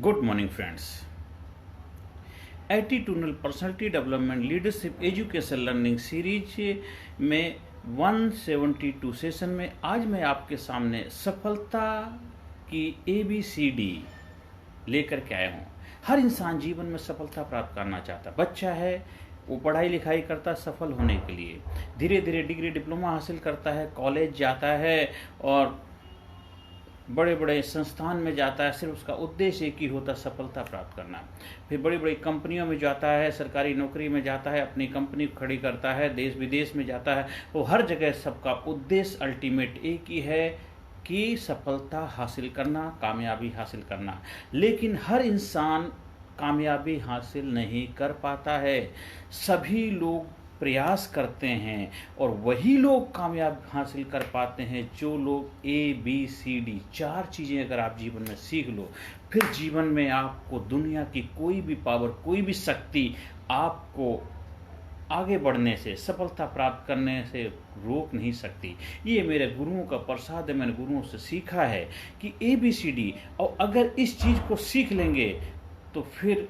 Good morning friends. Attitudinal personality development leadership education learning series में 172 session में आज मैं आपके सामने सफलता की ABCD लेकर के आया हूँ। हर इंसान जीवन में सफलता प्राप्त करना चाहता है। बच्चा है वो पढ़ाई लिखाई करता है सफल होने के लिए, धीरे धीरे डिग्री डिप्लोमा हासिल करता है, कॉलेज जाता है और बड़े बड़े संस्थान में जाता है। सिर्फ उसका उद्देश्य एक ही होता है, सफलता प्राप्त करना। फिर बड़ी बड़ी कंपनियों में जाता है, सरकारी नौकरी में जाता है, अपनी कंपनी खड़ी करता है, देश विदेश में जाता है। वो हर जगह सबका उद्देश्य अल्टीमेट एक ही है कि सफलता हासिल करना, कामयाबी हासिल करना। लेकिन हर इंसान कामयाबी हासिल नहीं कर पाता है। सभी लोग प्रयास करते हैं और वही लोग कामयाब हासिल कर पाते हैं जो लोग ABCD 4 चीज़ें अगर आप जीवन में सीख लो, फिर जीवन में आपको दुनिया की कोई भी पावर, कोई भी शक्ति आपको आगे बढ़ने से, सफलता प्राप्त करने से रोक नहीं सकती। ये मेरे गुरुओं का प्रसाद है, मैंने गुरुओं से सीखा है कि ABCD, और अगर इस चीज़ को सीख लेंगे तो फिर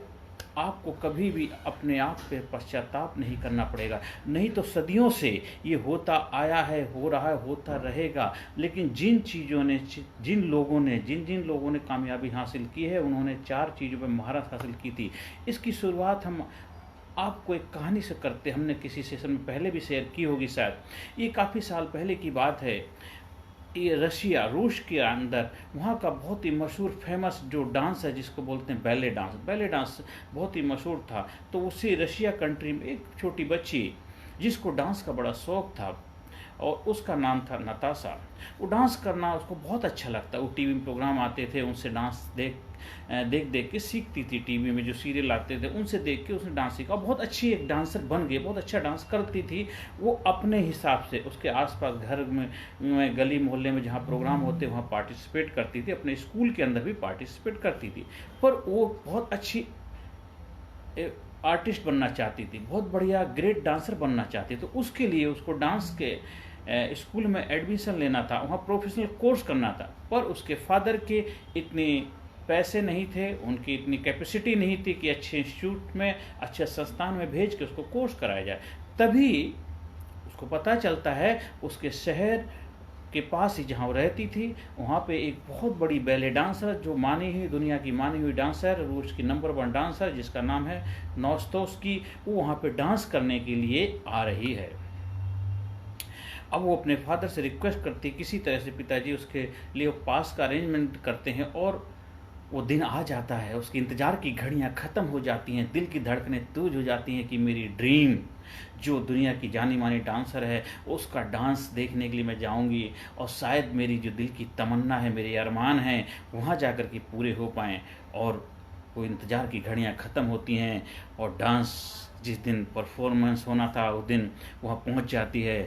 आपको कभी भी अपने आप पे पश्चाताप नहीं करना पड़ेगा। नहीं तो सदियों से ये होता आया है, हो रहा है, होता रहेगा। लेकिन जिन चीज़ों ने, जिन लोगों ने कामयाबी हासिल की है, उन्होंने 4 चीज़ों पे महारत हासिल की थी। इसकी शुरुआत हम आपको एक कहानी से करते। हमने किसी सेशन में पहले भी शेयर की होगी शायद। ये काफ़ी साल पहले की बात है। ये रूस के अंदर वहाँ का बहुत ही मशहूर फेमस जो डांस है जिसको बोलते हैं बैले डांस बहुत ही मशहूर था। तो उसी रशिया कंट्री में एक छोटी बच्ची जिसको डांस का बड़ा शौक था और उसका नाम था नताशा। वो डांस करना उसको बहुत अच्छा लगता। वो टीवी में प्रोग्राम आते थे, उनसे डांस देख के सीखती थी। टीवी में जो सीरियल आते थे उनसे देख के उसने डांस सीखा। बहुत अच्छी एक डांसर बन गई, बहुत अच्छा डांस करती थी। वो अपने हिसाब से उसके आसपास घर में गली मोहल्ले में जहाँ प्रोग्राम होते वहाँ पार्टिसिपेट करती थी। अपने स्कूल के अंदर भी पार्टिसिपेट करती थी। पर वो बहुत अच्छी आर्टिस्ट बनना चाहती थी, बहुत बढ़िया ग्रेट डांसर बनना चाहती। तो उसके लिए उसको डांस के स्कूल में एडमिशन लेना था, वहाँ प्रोफेशनल कोर्स करना था। पर उसके फादर के इतने पैसे नहीं थे, उनकी इतनी कैपेसिटी नहीं थी कि अच्छे इंस्टीट्यूट में, अच्छे संस्थान में भेज के उसको कोर्स कराया जाए। तभी उसको पता चलता है उसके शहर के पास ही जहाँ वो रहती थी वहाँ पे एक बहुत बड़ी बैले डांसर, जो दुनिया की मानी हुई डांसर, रूस की नंबर 1 डांसर जिसका नाम है नोस्तोव्स्की, वो वहाँ पे डांस करने के लिए आ रही है। अब वो अपने फादर से रिक्वेस्ट करती है, किसी तरह से पिताजी उसके लिए पास का अरेंजमेंट करते हैं और वो दिन आ जाता है। उसके इंतज़ार की घड़ियां ख़त्म हो जाती हैं, दिल की धड़कनें तेज हो जाती हैं कि मेरी ड्रीम, जो दुनिया की जानी मानी डांसर है, उसका डांस देखने के लिए मैं जाऊंगी और शायद मेरी जो दिल की तमन्ना है, मेरे अरमान हैं, वहाँ जाकर के पूरे हो पाएँ। और वो इंतज़ार की घड़ियां ख़त्म होती हैं और डांस जिस दिन परफॉर्मेंस होना था उस दिन वहाँ पहुँच जाती है।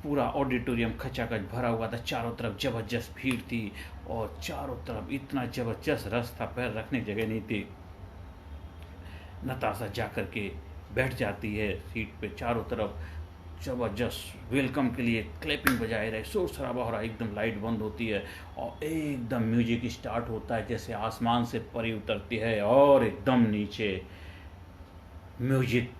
पूरा ऑडिटोरियम खचाखच भरा हुआ था, चारों तरफ ज़बरदस्त भीड़ थी और चारों तरफ इतना ज़बरदस्त रस था, पैर रखने जगह नहीं थी। नताशा जाकर के बैठ जाती है सीट पे, चारों तरफ ज़बरदस्त वेलकम के लिए क्लैपिंग बजाए रहे, शोर शराबा हो रहा है। एकदम लाइट बंद होती है और एकदम म्यूजिक स्टार्ट होता है, जैसे आसमान से परी उतरती है और एकदम नीचे म्यूजिक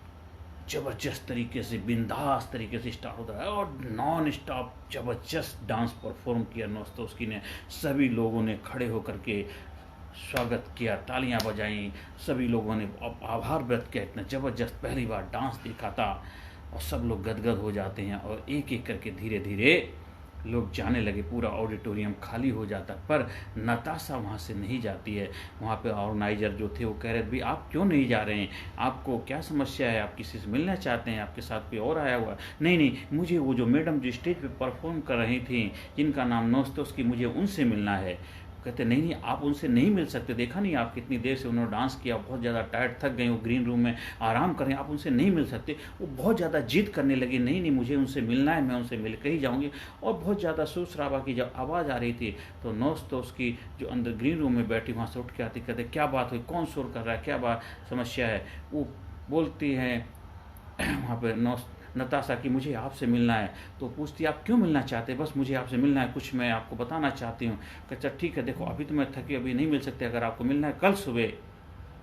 ज़बरदस्त तरीके से, बिंदास तरीके से स्टार्ट होता है और नॉन स्टॉप ज़बरदस्त डांस परफॉर्म किया नोस्तोव्स्की ने। सभी लोगों ने खड़े होकर के स्वागत किया, तालियां बजाईं, सभी लोगों ने आभार व्यक्त किया। इतना ज़बरदस्त पहली बार डांस देखा था और सब लोग गदगद हो जाते हैं और एक एक करके धीरे धीरे लोग जाने लगे, पूरा ऑडिटोरियम खाली हो जाता। पर नताशा वहाँ से नहीं जाती है। वहाँ पे ऑर्गेनाइजर जो थे वो कह रहे थे, भाई आप क्यों नहीं जा रहे हैं, आपको क्या समस्या है, आप किसी से मिलना चाहते हैं, आपके साथ कोई और आया हुआ? नहीं, मुझे वो जो मैडम जो स्टेज पे परफॉर्म कर रही थी जिनका नाम नोस्तोव्स्की, मुझे उनसे मिलना है। कहते नहीं, आप उनसे नहीं मिल सकते, देखा नहीं आप कितनी देर से उन्होंने डांस किया, बहुत ज़्यादा टायर्ड, थक गए, वो ग्रीन रूम में आराम कर रहे हैं, आप उनसे नहीं मिल सकते। वो बहुत ज़्यादा जिद करने लगी, नहीं मुझे उनसे मिलना है, मैं उनसे मिल के ही जाऊँगी। और बहुत ज़्यादा शोर शराबा की जब आवाज़ आ रही थी तो नोस्तोव्स्की जो अंदर ग्रीन रूम में बैठी वहाँ से उठ के आती, कहते क्या बात हुई, कौन शोर कर रहा है, क्या बात समस्या है? वो बोलती हैं वहाँ पर नताशा कि मुझे आपसे मिलना है। तो पूछती आप क्यों मिलना चाहते हैं? बस मुझे आपसे मिलना है, कुछ मैं आपको बताना चाहती हूँ। कहता ठीक है, देखो अभी तो मैं थकी, अभी नहीं मिल सकते, अगर आपको मिलना है कल सुबह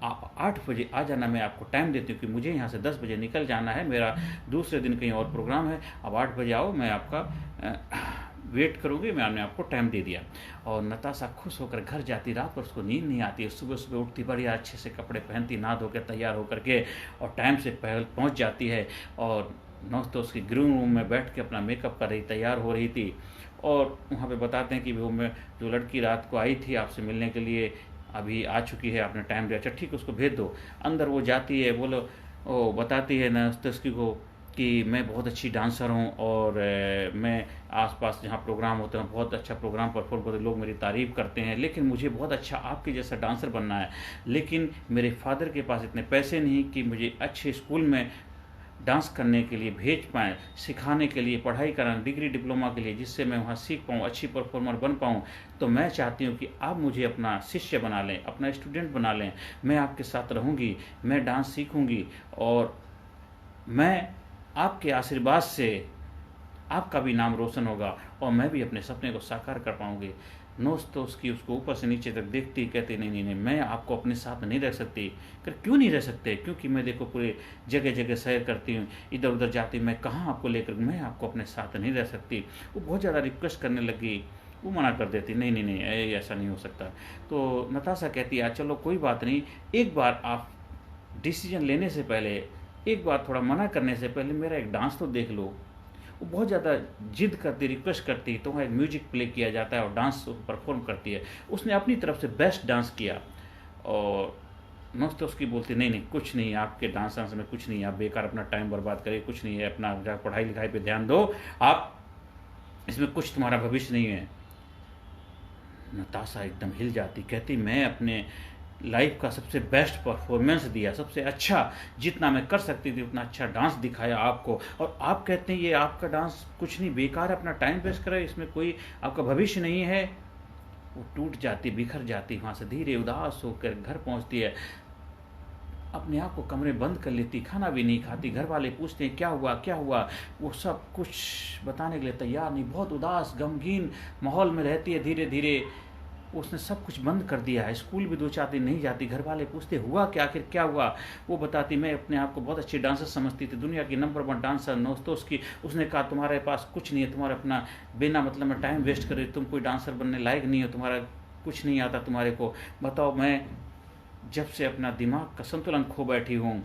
आप 8 बजे आ जाना, मैं आपको टाइम देती हूँ कि मुझे यहाँ से 10 बजे निकल जाना है, मेरा दूसरे दिन कहीं और प्रोग्राम है। अब 8 बजे आओ, मैं आपका वेट करूँगी। मैंने आपको टाइम दे दिया। और नताशा खुश होकर घर जाती। रात पर उसको नींद नहीं आती है, सुबह सुबह उठती, बढ़िया अच्छे से कपड़े पहनती, नहा धो के तैयार होकर के और टाइम से पहुँच जाती है। और तो उसकी ग्रूम रूम में बैठ के अपना मेकअप कर रही, तैयार हो रही थी। और वहाँ पे बताते हैं कि वो मैं जो लड़की रात को आई थी आपसे मिलने के लिए अभी आ चुकी है, आपने टाइम दिया, अच्छा ठीक है उसको भेज दो। अंदर वो जाती है, बोलो वो बताती है नस्तस्की को कि मैं बहुत अच्छी डांसर हूँ और मैं आसपास जहाँ प्रोग्राम होते हैं बहुत अच्छा प्रोग्राम परफॉर्म करते, लोग मेरी तारीफ़ करते हैं, लेकिन मुझे बहुत अच्छा आपके जैसा डांसर बनना है। लेकिन मेरे फादर के पास इतने पैसे नहीं कि मुझे अच्छे स्कूल में डांस करने के लिए भेज पाएँ, सिखाने के लिए, पढ़ाई कराएँ, डिग्री डिप्लोमा के लिए, जिससे मैं वहाँ सीख पाऊँ, अच्छी परफॉर्मर बन पाऊँ। तो मैं चाहती हूँ कि आप मुझे अपना शिष्य बना लें, अपना स्टूडेंट बना लें। मैं आपके साथ रहूँगी, मैं डांस सीखूँगी और मैं आपके आशीर्वाद से आपका भी नाम रोशन होगा और मैं भी अपने सपने को साकार कर पाऊँगी। नोस तो उसको ऊपर से नीचे तक देखती, कहती नहीं नहीं नहीं, मैं आपको अपने साथ नहीं रख सकती। कर क्यों नहीं रह सकते? क्योंकि मैं देखो पूरे जगह जगह सैर करती हूँ, इधर उधर जाती, मैं कहाँ आपको लेकर, मैं आपको अपने साथ नहीं रह सकती। वो बहुत ज़्यादा रिक्वेस्ट करने लगी, वो मना कर देती, नहीं नहीं नहीं ऐसा नहीं हो सकता। तो नताशा कहती है चलो कोई बात नहीं, एक बार आप डिसीजन लेने से पहले, एक बार थोड़ा मना करने से पहले मेरा एक डांस तो देख लो। वो बहुत ज़्यादा जिद करती, रिक्वेस्ट करती, तो वहाँ एक म्यूजिक प्ले किया जाता है और डांस परफॉर्म करती है। उसने अपनी तरफ से बेस्ट डांस किया और मस्त उसकी बोलती नहीं नहीं कुछ नहीं, आपके डांस में कुछ नहीं, आप बेकार अपना टाइम बर्बाद करिए, कुछ नहीं है, अपना पढ़ाई लिखाई पे ध्यान दो, आप इसमें कुछ तुम्हारा भविष्य नहीं है। नताशा एकदम हिल जाती, कहती मैं अपने लाइफ का सबसे बेस्ट परफॉर्मेंस दिया, सबसे अच्छा जितना मैं कर सकती थी उतना अच्छा डांस दिखाया आपको, और आप कहते हैं ये आपका डांस कुछ नहीं, बेकार है, अपना टाइम वेस्ट करे, इसमें कोई आपका भविष्य नहीं है। वो टूट जाती, बिखर जाती, वहाँ से धीरे उदास होकर घर पहुँचती है, अपने आप को कमरे बंद कर लेती, खाना भी नहीं खाती। घर वाले पूछते हैं क्या हुआ क्या हुआ, वो सब कुछ बताने के लिए तैयार नहीं, बहुत उदास गमगीन माहौल में रहती है। धीरे धीरे उसने सब कुछ बंद कर दिया है, स्कूल भी 2-4 दिन नहीं जाती। घर वाले पूछते हुआ क्या, आखिर क्या हुआ? वो बताती मैं अपने आप को बहुत अच्छी डांसर समझती थी, दुनिया की नंबर 1 डांसर नोस्तोस की। उसने कहा तुम्हारे पास कुछ नहीं है, तुम्हारा अपना बिना मतलब में टाइम वेस्ट कर रही, तुम कोई डांसर बनने लायक नहीं हो, तुम्हारा कुछ नहीं आता तुम्हारे को। बताओ मैं जब से अपना दिमाग का संतुलन खो बैठी हूँ।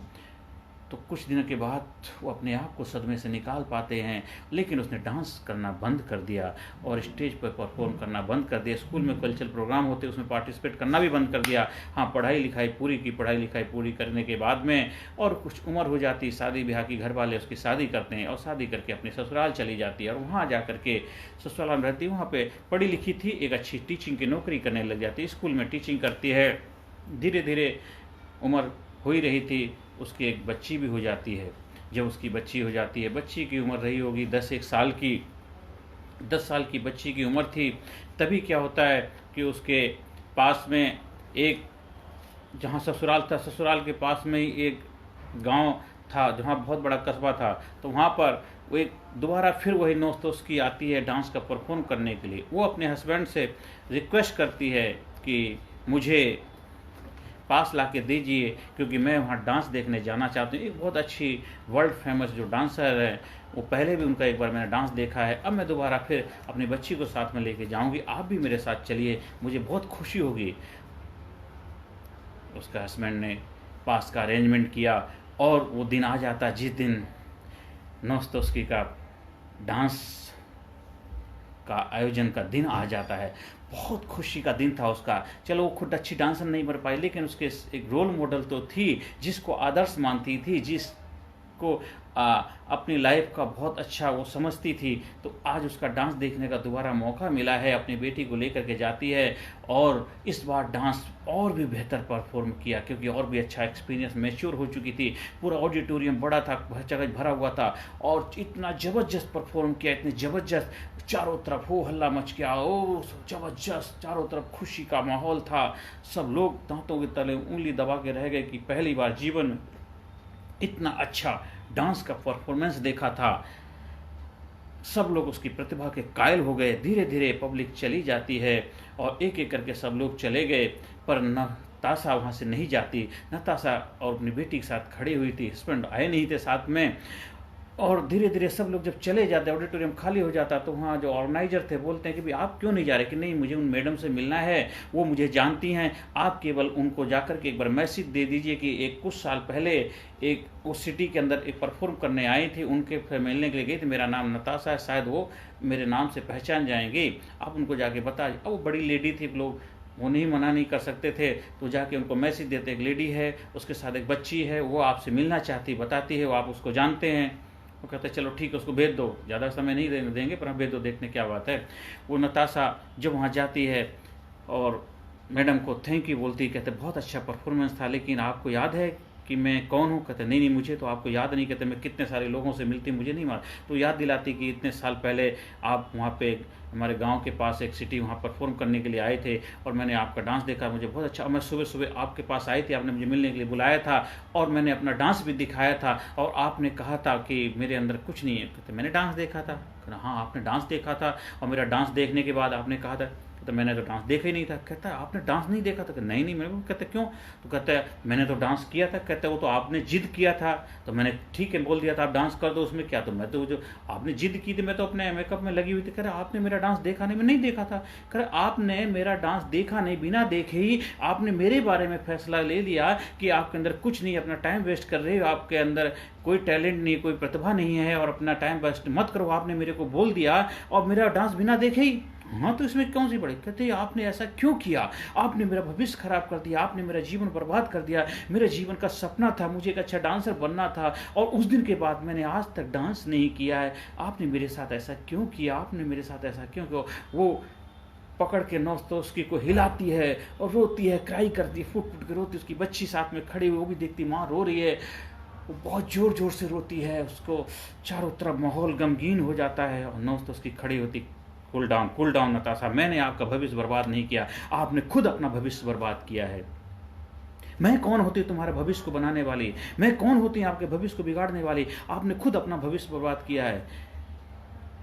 तो कुछ दिनों के बाद वो अपने आप को सदमे से निकाल पाते हैं, लेकिन उसने डांस करना बंद कर दिया और स्टेज पर परफॉर्म करना बंद कर दिया। स्कूल में कल्चरल प्रोग्राम होते उसमें पार्टिसिपेट करना भी बंद कर दिया। हाँ, पढ़ाई लिखाई पूरी की, पढ़ाई लिखाई पूरी करने के बाद में और कुछ उम्र हो जाती, शादी ब्याह की, घर वाले उसकी शादी करते हैं और शादी करके अपने ससुराल चली जाती है और वहाँ जा करके ससुराल में रहती, वहाँ पर पढ़ी लिखी थी, एक अच्छी टीचिंग की नौकरी करने लग जाती है, स्कूल में टीचिंग करती है। धीरे धीरे उम्र हो ही रही थी, उसकी एक बच्ची भी हो जाती है। जब उसकी बच्ची हो जाती है, बच्ची की उम्र रही होगी 10 साल की, 10 साल की बच्ची की उम्र थी। तभी क्या होता है कि उसके पास में एक, जहाँ ससुराल था, ससुराल के पास में ही एक गांव था जहाँ बहुत बड़ा कस्बा था। तो वहाँ पर वो एक दोबारा फिर वही दोस्त उसकी आती है डांस का परफॉर्म करने के लिए। वो अपने हस्बैंड से रिक्वेस्ट करती है कि मुझे पास ला के दीजिए क्योंकि मैं वहाँ डांस देखने जाना चाहती हूँ। एक बहुत अच्छी वर्ल्ड फेमस जो डांसर है, वो पहले भी उनका एक बार मैंने डांस देखा है, अब मैं दोबारा फिर अपनी बच्ची को साथ में लेके जाऊँगी, आप भी मेरे साथ चलिए, मुझे बहुत खुशी होगी। उसका हस्बैंड ने पास का अरेंजमेंट किया और वो दिन आ जाता जिस दिन नोस्तोस्की का डांस का आयोजन का दिन आ जाता है। बहुत खुशी का दिन था उसका। चलो वो खुद अच्छी डांसर नहीं बन पाई, लेकिन उसके एक रोल मॉडल तो थी जिसको आदर्श मानती थी, जिसको अपनी लाइफ का बहुत अच्छा वो समझती थी। तो आज उसका डांस देखने का दोबारा मौका मिला है, अपनी बेटी को लेकर के जाती है और इस बार डांस और भी बेहतर परफॉर्म किया क्योंकि और भी अच्छा एक्सपीरियंस, मैच्योर हो चुकी थी। पूरा ऑडिटोरियम बड़ा था, जगह भरा हुआ था और इतना ज़बरदस्त परफॉर्म किया, इतने ज़बरदस्त, चारों तरफ हो हल्ला मच गया, ओ ज़बरदस्त, चारों तरफ खुशी का माहौल था। सब लोग दांतों के तले उंगली दबा के रह गए कि पहली बार जीवन में इतना अच्छा डांस का परफॉर्मेंस देखा था, सब लोग उसकी प्रतिभा के कायल हो गए। धीरे धीरे पब्लिक चली जाती है और एक एक करके सब लोग चले गए, पर नताशा वहाँ से नहीं जाती। नताशा और अपनी बेटी के साथ खड़ी हुई थी, हस्बैंड आए नहीं थे साथ में। और धीरे धीरे सब लोग जब चले जाते, ऑडिटोरियम खाली हो जाता, तो वहाँ जो ऑर्गेनाइजर थे बोलते हैं कि भाई आप क्यों नहीं जा रहे? कि नहीं, मुझे उन मैडम से मिलना है, वो मुझे जानती हैं, आप केवल उनको जाकर के एक बार मैसेज दे दीजिए कि एक कुछ साल पहले एक उस सिटी के अंदर एक परफॉर्म करने आई थी, उनके फिर मिलने के लिए गई थी, मेरा नाम नताशा है, शायद वो मेरे नाम से पहचान जाएंगी, आप उनको जाके बता। अब वो बड़ी लेडी थी, लोग वो नहीं मना नहीं कर सकते थे, तो जाके उनको मैसेज देते, एक लेडी है, उसके साथ एक बच्ची है, वो आपसे मिलना चाहती, बताती है, वो आप उसको जानते हैं। वो कहते हैं चलो ठीक है, उसको भेज दो, ज़्यादा समय नहीं देंगे पर हम भेज दो, देखने क्या बात है। वो नताशा जब वहाँ जाती है और मैडम को थैंक यू बोलती, कहते बहुत अच्छा परफॉर्मेंस था, लेकिन आपको याद है कि मैं कौन हूँ? कहते नहीं नहीं, मुझे तो आपको याद नहीं। कहते मैं कितने सारे लोगों से मिलती, मुझे नहीं मार। तो याद दिलाती कि इतने साल पहले आप वहाँ पे हमारे गांव के पास एक सिटी वहाँ परफॉर्म करने के लिए आए थे और मैंने आपका डांस देखा, मुझे बहुत अच्छा। मैं सुबह सुबह आपके पास आई थी, आपने मुझे मिलने के लिए बुलाया था और मैंने अपना डांस भी दिखाया था और आपने कहा था कि मेरे अंदर कुछ नहीं है। कहते मैंने डांस देखा था? हाँ, आपने डांस देखा था और मेरा डांस देखने के बाद आपने कहा था, तो मैंने तो डांस देखा ही नहीं था। कहता है आपने डांस नहीं देखा था? तो नहीं नहीं मैंने। कहते क्यों? तो कहता है मैंने तो डांस किया था। कहते वो तो आपने जिद किया था, तो मैंने ठीक है बोल दिया था आप डांस कर दो, उसमें क्या? तो मैं तो जो आपने जिद की थी, मैं तो अपने मेकअप में लगी हुई थी। कह रहा आपने मेरा डांस देखा नहीं? मैं नहीं देखा था। कह रहा आपने मेरा डांस देखा नहीं, बिना देखे ही आपने मेरे बारे में फैसला ले लिया कि आपके अंदर कुछ नहीं, अपना टाइम वेस्ट कर रहे हो, आपके अंदर कोई टैलेंट नहीं, कोई प्रतिभा नहीं है और अपना टाइम वेस्ट मत करो। आपने मेरे को बोल दिया और मेरा डांस बिना देखे ही। हाँ, तो इसमें कौन सी बड़ी? कहते आपने ऐसा क्यों किया? आपने मेरा भविष्य खराब कर दिया, आपने मेरा जीवन बर्बाद कर दिया। मेरे जीवन का सपना था, मुझे एक अच्छा डांसर बनना था और उस दिन के बाद मैंने आज तक डांस नहीं किया है। आपने मेरे साथ ऐसा क्यों किया? आपने मेरे साथ ऐसा क्यों किया? वो पकड़ के नौस्तों को हिलाती है और रोती है, क्राई करती है, फुट फुट के रोती है। उसकी बच्ची साथ में खड़ी हुई, वो भी देखती माँ रो रही है, वो बहुत जोर जोर से रोती है, उसको चारों तरफ माहौल गमगीन हो जाता है और नौस्त उसकी खड़ी होती, कूल डाउन नताशा, मैंने आपका भविष्य बर्बाद नहीं किया, आपने खुद अपना भविष्य बर्बाद किया है। मैं कौन होती तुम्हारे भविष्य को बनाने वाली? मैं कौन होती आपके भविष्य को बिगाड़ने वाली? आपने खुद अपना भविष्य बर्बाद किया है।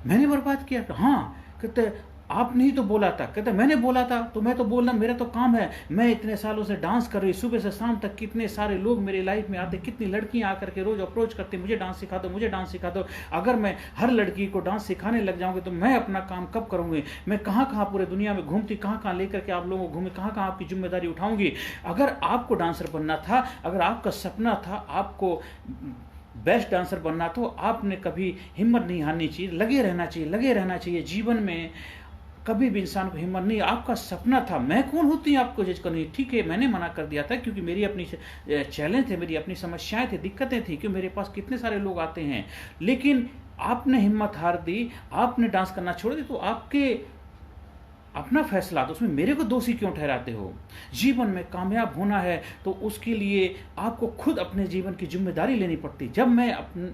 मैंने बर्बाद किया? हाँ। कहते आपने ही तो बोला था। कहते मैंने बोला था तो मैं तो बोलना मेरा तो काम है। मैं इतने सालों से डांस कर रही, सुबह से शाम तक कितने सारे लोग मेरी लाइफ में आते, कितनी लड़कियां आकर के रोज अप्रोच करती, मुझे डांस सिखा दो, मुझे डांस सिखा दो। अगर मैं हर लड़की को डांस सिखाने लग जाऊंगी तो मैं अपना काम कब करूंगी? मैं कहाँ कहाँ पूरे दुनिया में घूमती, कहाँ कहाँ लेकर के आप लोगों को घूमी, कहाँ कहाँ आपकी जिम्मेदारी उठाऊंगी। अगर आपको डांसर बनना था, अगर आपका सपना था आपको बेस्ट डांसर बनना, तो आपने कभी हिम्मत नहीं हारनी चाहिए, लगे रहना चाहिए, लगे रहना चाहिए। जीवन में कभी भी इंसान को हिम्मत नहीं, आपका सपना था। मैं कौन होती हूँ आपको जज करनी? ठीक है, मैंने मना कर दिया था क्योंकि मेरी अपनी चैलेंज थे, मेरी अपनी समस्याएं थी, दिक्कतें थी, क्योंकि मेरे पास कितने सारे लोग आते हैं। लेकिन आपने हिम्मत हार दी, आपने डांस करना छोड़ दी, तो आपके अपना फैसला, तो उसमें मेरे को दोषी क्यों ठहराते हो? जीवन में कामयाब होना है तो उसके लिए आपको खुद अपने जीवन की जिम्मेदारी लेनी पड़ती। जब मैं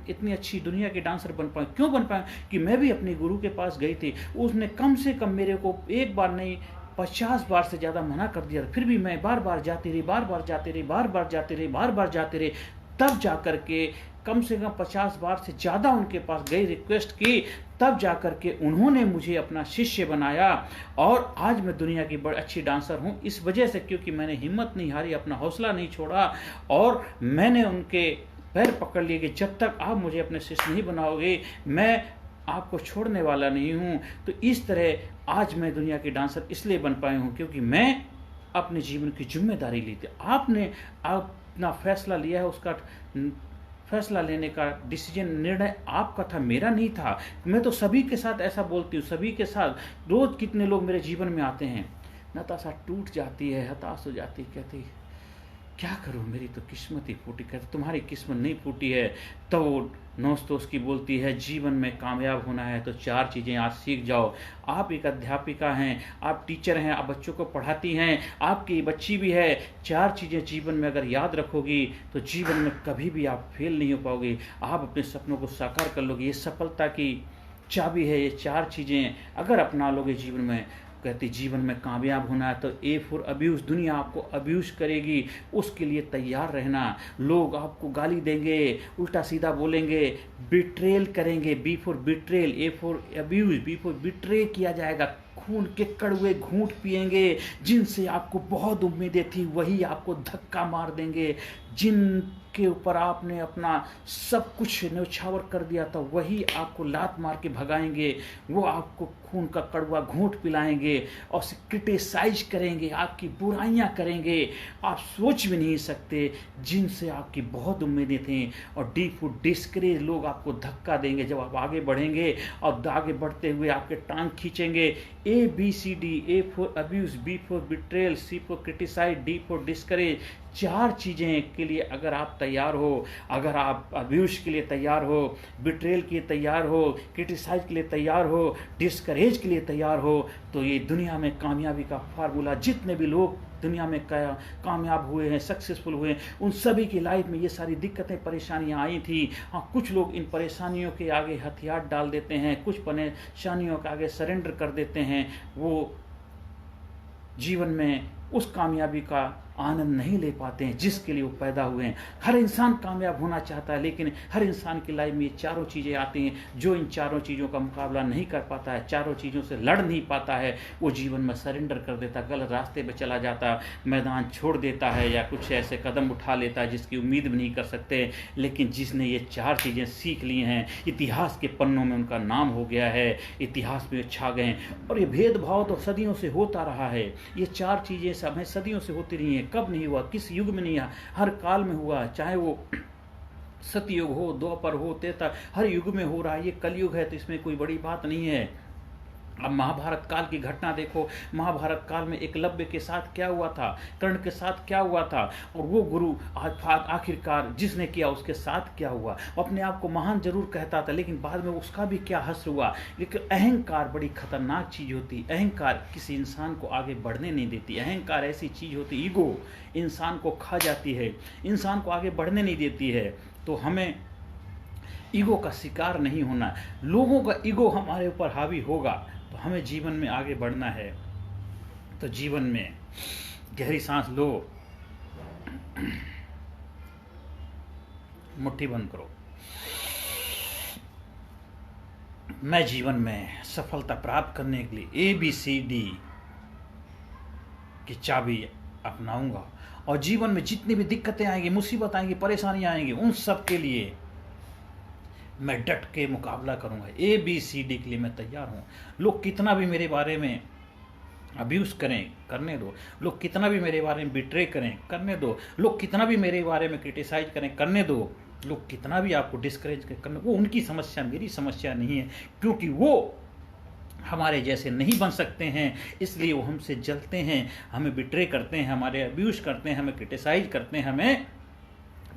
इतनी अच्छी दुनिया के डांसर बन पाऊँ, क्यों बन पाऊँ? कि मैं भी अपने गुरु के पास गई थी, उसने कम से कम मेरे को एक बार नहीं 50 बार से ज़्यादा मना कर दिया, फिर भी मैं बार बार जाती रही, बार बार जाती रही, बार बार जाती रही, बार बार जाती रही। तब जाकर के कम से कम 50 बार से ज़्यादा उनके पास गई, रिक्वेस्ट की, तब जाकर के उन्होंने मुझे अपना शिष्य बनाया और आज मैं दुनिया की बड़ी अच्छी डांसर हूँ। इस वजह से क्योंकि मैंने हिम्मत नहीं हारी, अपना हौसला नहीं छोड़ा और मैंने उनके पैर पकड़ लिए कि जब तक आप मुझे अपने शिष्य नहीं बनाओगे मैं आपको छोड़ने वाला नहीं हूँ। तो इस तरह आज मैं दुनिया की डांसर इसलिए बन पाई हूँ क्योंकि मैं अपने जीवन की जिम्मेदारी ली थी। आपने अपना फैसला लिया है, उसका फैसला लेने का डिसीजन, निर्णय आपका था, मेरा नहीं था। मैं तो सभी के साथ ऐसा बोलती हूँ, सभी के साथ। रोज कितने लोग मेरे जीवन में आते हैं, नताशा टूट जाती है, हताश हो जाती, कहती क्या करूँ, मेरी तो किस्मत ही फूटी। कहते तुम्हारी किस्मत नहीं फूटी है। तो नौस्त उसकी बोलती है जीवन में कामयाब होना है तो 4 चीज़ें आज सीख जाओ। आप एक अध्यापिका हैं, आप टीचर हैं, आप बच्चों को पढ़ाती हैं, आपकी बच्ची भी है। 4 चीज़ें जीवन में अगर याद रखोगी तो जीवन में कभी भी आप फेल नहीं हो पाओगे, आप अपने सपनों को साकार कर लोगे। ये सफलता की चाबी है, ये 4 चीज़ें अगर अपना लोगे जीवन में कहते जीवन में कामयाब होना है तो ए फॉर अब्यूज़, दुनिया आपको अब्यूज़ करेगी, उसके लिए तैयार रहना। लोग आपको गाली देंगे, उल्टा सीधा बोलेंगे, बिट्रेल करेंगे, B for betrayal, A for abuse, B for betray किया जाएगा। खून के कड़वे घूंट पिएंगे, जिनसे आपको बहुत उम्मीदें थी वही आपको धक्का मार देंगे। जिनके ऊपर आपने अपना सब कुछ न्यौछावर कर दिया था वही आपको लात मार के भगाएंगे। वो आपको खून का कड़वा घूंट पिलाएंगे और क्रिटिसाइज करेंगे, आपकी बुराइयां करेंगे। आप सोच भी नहीं सकते जिनसे आपकी बहुत उम्मीदें थी। और डी फॉर डिस्करेज, लोग आपको धक्का देंगे जब आप आगे बढ़ेंगे और आगे बढ़ते हुए आपके टांग खींचेंगे। A B C D, A for abuse, B for betrayal, C for criticise, D for discourage. 4 चीज़ें के लिए अगर आप तैयार हो, अगर आप अब्यूज के लिए तैयार हो, बिट्रेल के लिए तैयार हो, क्रिटिसाइज के लिए तैयार हो, डिस्करेज के लिए तैयार हो, तो ये दुनिया में कामयाबी का फार्मूला, जितने भी लोग दुनिया में कामयाब हुए हैं, सक्सेसफुल हुए हैं, उन सभी की लाइफ में ये सारी दिक्कतें परेशानियां आई थी। हाँ, कुछ लोग इन परेशानियों के आगे हथियार डाल देते हैं, कुछ परेशानियों के आगे सरेंडर कर देते हैं। वो जीवन में उस कामयाबी का आनंद नहीं ले पाते हैं जिसके लिए वो पैदा हुए हैं। हर इंसान कामयाब होना चाहता है, लेकिन हर इंसान की लाइफ में ये 4 चीज़ें आती हैं। जो इन 4 चीज़ों का मुकाबला नहीं कर पाता है, 4 चीज़ों से लड़ नहीं पाता है, वो जीवन में सरेंडर कर देता, गलत रास्ते पर चला जाता, मैदान छोड़ देता है या कुछ ऐसे कदम उठा लेता है जिसकी उम्मीद भी नहीं कर सकते। लेकिन जिसने ये 4 चीज़ें सीख ली हैं, इतिहास के पन्नों में उनका नाम हो गया है, इतिहास में छा गए हैं। और ये भेदभाव तो सदियों से होता रहा है। ये 4 चीज़ें सब हैं, सदियों से होती रही हैं। कब नहीं हुआ, किस युग में नहीं हुआ, हर काल में हुआ। चाहे वो सतयुग हो, द्वापर हो, त्रेता, हर युग में हो रहा है। ये कलयुग है तो इसमें कोई बड़ी बात नहीं है। अब महाभारत काल की घटना देखो, महाभारत काल में एकलव्य के साथ क्या हुआ था, कर्ण के साथ क्या हुआ था, और वो गुरु आखिरकार जिसने किया उसके साथ क्या हुआ। अपने आप को महान जरूर कहता था, लेकिन बाद में उसका भी क्या हश्र हुआ। लेकिन अहंकार बड़ी खतरनाक चीज़ होती। अहंकार किसी इंसान को आगे बढ़ने नहीं देती। अहंकार ऐसी चीज़ होती, ईगो इंसान को खा जाती है, इंसान को आगे बढ़ने नहीं देती है। तो हमें ईगो का शिकार नहीं होना। लोगों का ईगो हमारे ऊपर हावी होगा तो हमें जीवन में आगे बढ़ना है। तो जीवन में गहरी सांस लो, मुट्ठी बंद करो। मैं जीवन में सफलता प्राप्त करने के लिए ABCD की चाबी अपनाऊंगा, और जीवन में जितनी भी दिक्कतें आएंगी, मुसीबत आएंगी, परेशानियां आएंगी, उन सब के लिए मैं डट के मुकाबला करूंगा। ABCD के लिए मैं तैयार हूं। लोग कितना भी मेरे बारे में अब्यूज़ करें, करने दो। लोग कितना भी मेरे बारे में बिट्रे करें, करने दो। लोग कितना भी मेरे बारे में क्रिटिसाइज करें, करने दो। लोग कितना भी आपको डिस्करेज करें, वो उनकी समस्या, मेरी समस्या नहीं है, क्योंकि वो हमारे जैसे नहीं बन सकते हैं। इसलिए वो हमसे जलते हैं, हमें बिट्रे करते हैं, हमारे अब्यूज़ करते हैं, हमें क्रिटिसाइज करते हैं, हमें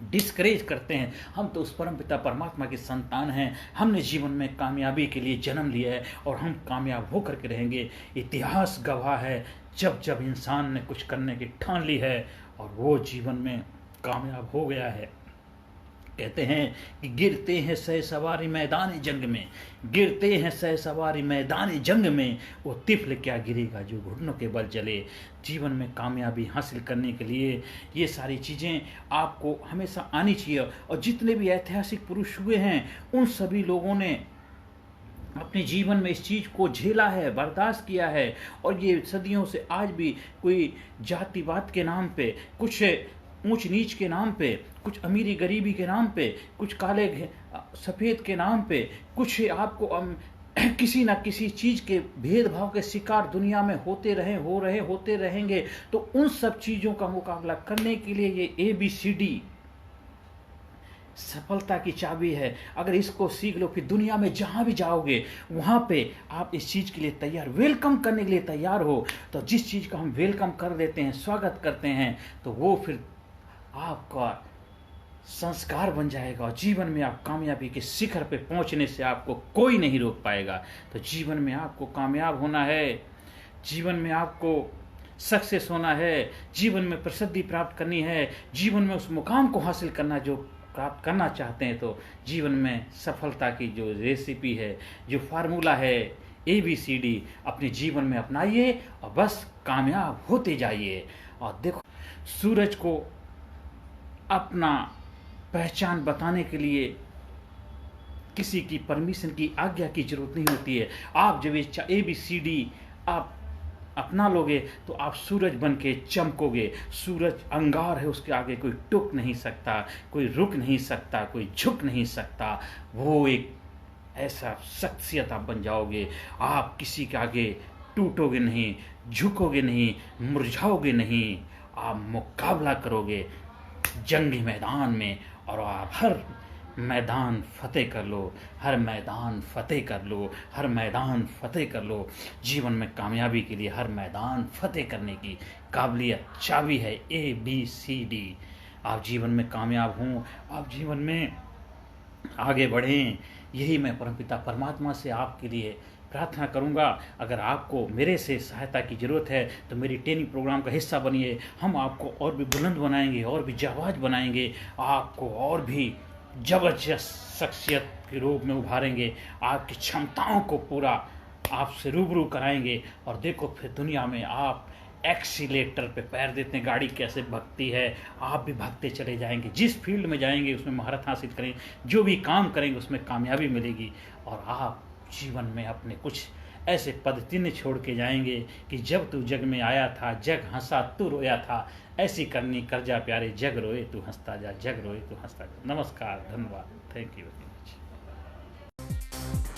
डिस्करेज करते हैं। हम तो उस परम पिता परमात्मा की संतान हैं। हमने जीवन में कामयाबी के लिए जन्म लिया है और हम कामयाब होकर के रहेंगे। इतिहास गवाह है, जब जब इंसान ने कुछ करने की ठान ली है और वो जीवन में कामयाब हो गया है। कहते हैं कि गिरते हैं सह सवारी मैदान जंग में, गिरते हैं सह सवारी मैदान जंग में, वो तिफल क्या गिरेगा जो घुटनों के बल चले। जीवन में कामयाबी हासिल करने के लिए ये सारी चीज़ें आपको हमेशा आनी चाहिए। और जितने भी ऐतिहासिक पुरुष हुए हैं, उन सभी लोगों ने अपने जीवन में इस चीज़ को झेला है, बर्दाश्त किया है। और ये सदियों से आज भी कोई जातिवाद के नाम पे, कुछ ऊंच नीच के नाम पे, कुछ अमीरी गरीबी के नाम पे, कुछ काले सफ़ेद के नाम पे, कुछ आपको किसी ना किसी चीज़ के भेदभाव के शिकार दुनिया में होते होते रहेंगे। तो उन सब चीज़ों का मुकाबला करने के लिए ये ABCD सफलता की चाबी है। अगर इसको सीख लो, फिर दुनिया में जहाँ भी जाओगे वहाँ पे आप इस चीज़ के लिए तैयार, वेलकम करने के लिए तैयार हो। तो जिस चीज़ का हम वेलकम कर देते हैं, स्वागत करते हैं, तो वो फिर आपका संस्कार बन जाएगा और जीवन में आप कामयाबी के शिखर पे पहुंचने से आपको कोई नहीं रोक पाएगा। तो जीवन में आपको कामयाब होना है, जीवन में आपको सक्सेस होना है, जीवन में प्रसिद्धि प्राप्त करनी है, जीवन में उस मुकाम को हासिल करना जो प्राप्त करना चाहते हैं। तो जीवन में सफलता की जो रेसिपी है, जो फार्मूला है, ABCD अपने जीवन में अपनाइए और बस कामयाब होते जाइए। और देखो, सूरज को अपना पहचान बताने के लिए किसी की परमिशन की, आज्ञा की जरूरत नहीं होती है। आप जब ये ABCD आप अपना लोगे तो आप सूरज बन के चमकोगे। सूरज अंगार है, उसके आगे कोई टुक नहीं सकता, कोई रुक नहीं सकता, कोई झुक नहीं सकता। वो एक ऐसा शख्सियत आप बन जाओगे। आप किसी के आगे टूटोगे नहीं, झुकोगे नहीं, मुरझाओगे नहीं। आप मुकाबला करोगे जंगी मैदान में, और आप हर मैदान फतेह कर लो, हर मैदान फतेह कर लो, हर मैदान फतेह कर लो। जीवन में कामयाबी के लिए हर मैदान फतेह करने की काबिलियत, चाबी है ABCD। आप जीवन में कामयाब हों, आप जीवन में आगे बढ़ें, यही मैं परमपिता परमात्मा से आपके लिए प्रार्थना करूंगा। अगर आपको मेरे से सहायता की ज़रूरत है तो मेरी ट्रेनिंग प्रोग्राम का हिस्सा बनिए। हम आपको और भी बुलंद बनाएंगे, और भी जाबाज बनाएंगे, आपको और भी जबरदस्त शख्सियत के रूप में उभारेंगे, आपकी क्षमताओं को पूरा आपसे रूबरू कराएंगे। और देखो, फिर दुनिया में आप एक्सीलेटर पे पैर देते हैं, गाड़ी कैसे भगती है, आप भी भागते चले जाएंगे। जिस फील्ड में जाएंगे उसमें महारत हासिल करें, जो भी काम करेंगे उसमें कामयाबी मिलेगी। और आप जीवन में अपने कुछ ऐसे पद चिन्ह छोड़ के जाएंगे कि जब तू जग में आया था, जग हंसा तू रोया था, ऐसी करनी कर जा प्यारे, जग रोए तू हंसता जा, जग रोए तू हंसता जा। नमस्कार, धन्यवाद, thank you very much.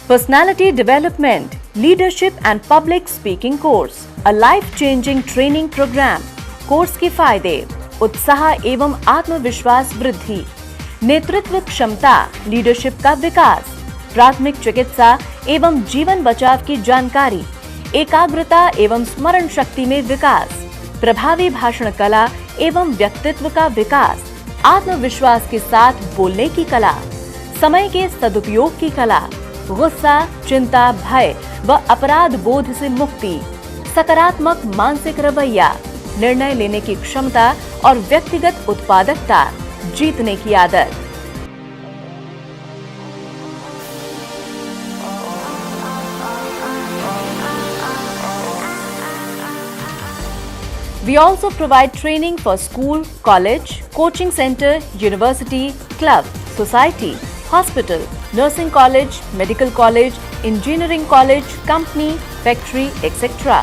Personality Development, Leadership and Public Speaking Course, a life-changing training program. Course के फायदे: उत्साह एवं आत्मविश्वास वृद्धि, नेतृत्व क्षमता, लीडरशिप का विकास, प्राथमिक चिकित्सा एवं जीवन बचाव की जानकारी, एकाग्रता एवं स्मरण शक्ति में विकास, प्रभावी भाषण कला एवं व्यक्तित्व का विकास, आत्मविश्वास के साथ बोलने की कला, समय के सदुपयोग की कला, गुस्सा, चिंता, भय व अपराध बोध से मुक्ति, सकारात्मक मानसिक रवैया, निर्णय लेने की क्षमता और व्यक्तिगत उत्पादकता, जीतने की आदत। We also provide training for school, college, coaching center, university, club, society, hospital, nursing college, medical college, engineering college, company, factory, etc.